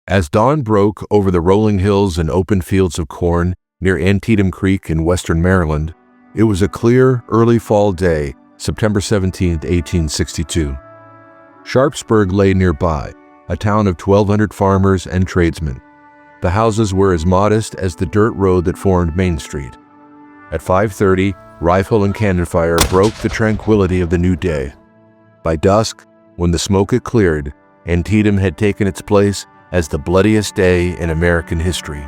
As dawn broke over the rolling hills and open fields of corn near Antietam Creek in western Maryland, it was a clear, early fall day, September 17, 1862. Sharpsburg lay nearby, a town of 1,200 farmers and tradesmen. The houses were as modest as the dirt road that formed Main Street. At 5:30, rifle and cannon fire broke the tranquility of the new day. By dusk, when the smoke had cleared, Antietam had taken its place as the bloodiest day in American history.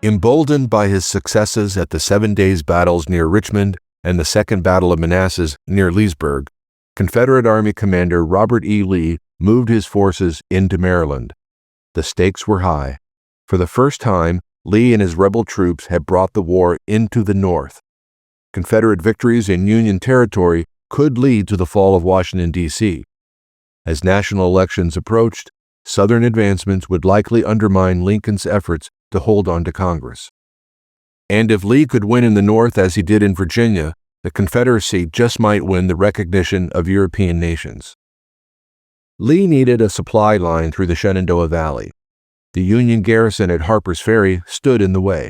Emboldened by his successes at the 7 days battles near Richmond and the Second Battle of Manassas near Leesburg, Confederate Army Commander Robert E. Lee moved his forces into Maryland. The stakes were high. For the first time, Lee and his rebel troops had brought the war into the North. Confederate victories in Union territory could lead to the fall of Washington, D.C. As national elections approached, Southern advancements would likely undermine Lincoln's efforts to hold on to Congress. And if Lee could win in the North as he did in Virginia, the Confederacy just might win the recognition of European nations. Lee needed a supply line through the Shenandoah Valley. The Union garrison at Harpers Ferry stood in the way.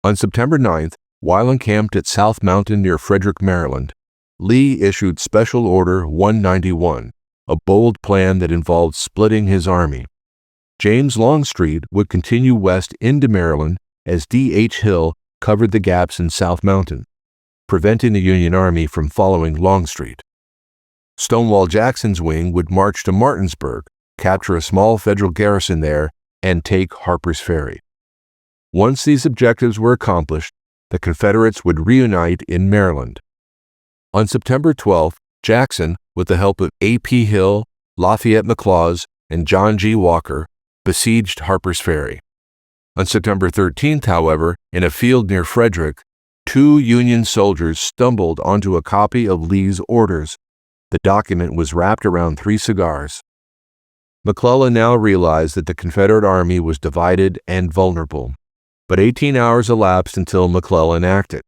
On September 9th, while encamped at South Mountain near Frederick, Maryland, Lee issued Special Order 191, a bold plan that involved splitting his army. James Longstreet would continue west into Maryland as D.H. Hill covered the gaps in South Mountain, preventing the Union Army from following Longstreet. Stonewall Jackson's wing would march to Martinsburg, capture a small Federal garrison there, and take Harper's Ferry. Once these objectives were accomplished, the Confederates would reunite in Maryland. On September 12th, Jackson, with the help of A.P. Hill, Lafayette McLaws, and John G. Walker, besieged Harper's Ferry. On September 13th, however, in a field near Frederick, 2 Union soldiers stumbled onto a copy of Lee's orders. The document was wrapped around 3 cigars. McClellan now realized that the Confederate Army was divided and vulnerable, but 18 hours elapsed until McClellan acted.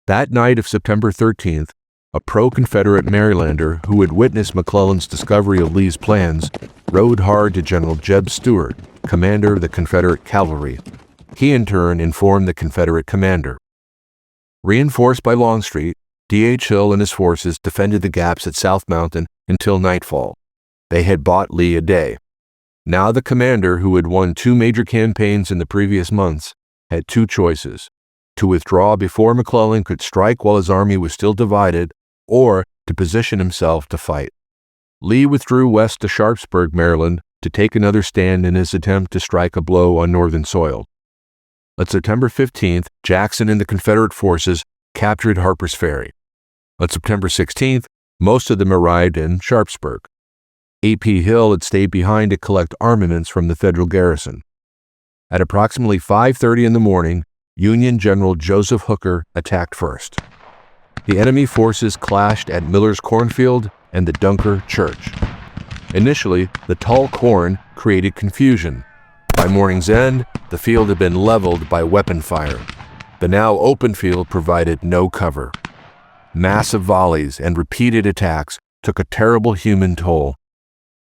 That night of September 13th, a pro-Confederate Marylander who had witnessed McClellan's discovery of Lee's plans rode hard to General Jeb Stuart, commander of the Confederate cavalry. He in turn informed the Confederate commander. Reinforced by Longstreet, D.H. Hill and his forces defended the gaps at South Mountain until nightfall. They had bought Lee a day. Now the commander, who had won 2 major campaigns in the previous months, had 2 choices: to withdraw before McClellan could strike while his army was still divided, or to position himself to fight. Lee withdrew west to Sharpsburg, Maryland, to take another stand in his attempt to strike a blow on Northern soil. On September 15th, Jackson and the Confederate forces captured Harper's Ferry. On September 16th, most of them arrived in Sharpsburg. A.P. Hill had stayed behind to collect armaments from the Federal garrison. At approximately 5:30 in the morning, Union General Joseph Hooker attacked first. The enemy forces clashed at Miller's Cornfield and the Dunker Church. Initially, the tall corn created confusion. By morning's end, the field had been leveled by weapon fire. The now open field provided no cover. Massive volleys and repeated attacks took a terrible human toll.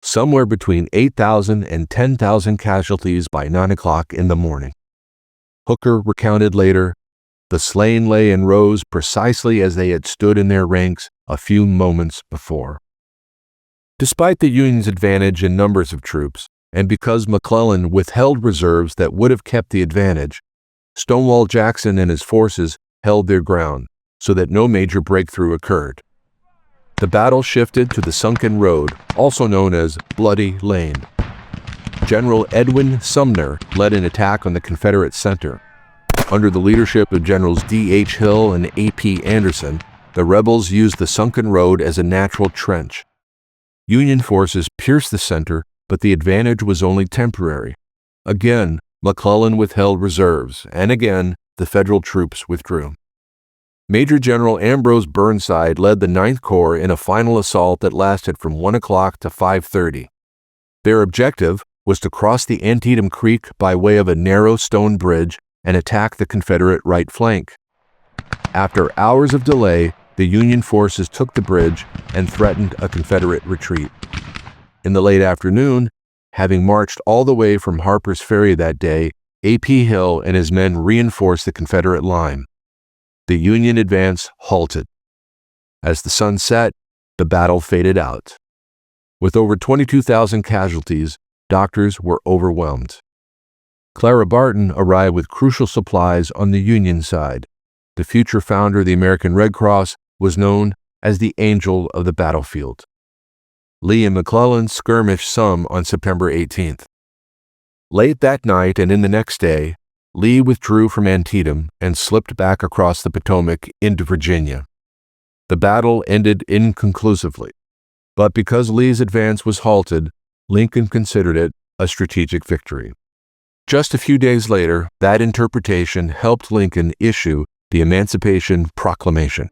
Somewhere between 8,000 and 10,000 casualties by 9 o'clock in the morning. Hooker recounted later, "The slain lay in rows precisely as they had stood in their ranks a few moments before." Despite the Union's advantage in numbers of troops, and because McClellan withheld reserves that would have kept the advantage, Stonewall Jackson and his forces held their ground so that no major breakthrough occurred. The battle shifted to the Sunken Road, also known as Bloody Lane. General Edwin Sumner led an attack on the Confederate center. Under the leadership of Generals D.H. Hill and A.P. Anderson, the rebels used the Sunken Road as a natural trench. Union forces pierced the center, but the advantage was only temporary. Again, McClellan withheld reserves, and again, the Federal troops withdrew. Major General Ambrose Burnside led the 9th Corps in a final assault that lasted from 1 o'clock to 5:30. Their objective was to cross the Antietam Creek by way of a narrow stone bridge and attack the Confederate right flank. After hours of delay, the Union forces took the bridge and threatened a Confederate retreat. In the late afternoon, having marched all the way from Harpers Ferry that day, A.P. Hill and his men reinforced the Confederate line. The Union advance halted. As the sun set, the battle faded out. With over 22,000 casualties, doctors were overwhelmed. Clara Barton arrived with crucial supplies on the Union side. The future founder of the American Red Cross was known as the Angel of the Battlefield. Lee and McClellan skirmished some on September 18th. Late that night and in the next day, Lee withdrew from Antietam and slipped back across the Potomac into Virginia. The battle ended inconclusively, but because Lee's advance was halted, Lincoln considered it a strategic victory. Just a few days later, that interpretation helped Lincoln issue the Emancipation Proclamation.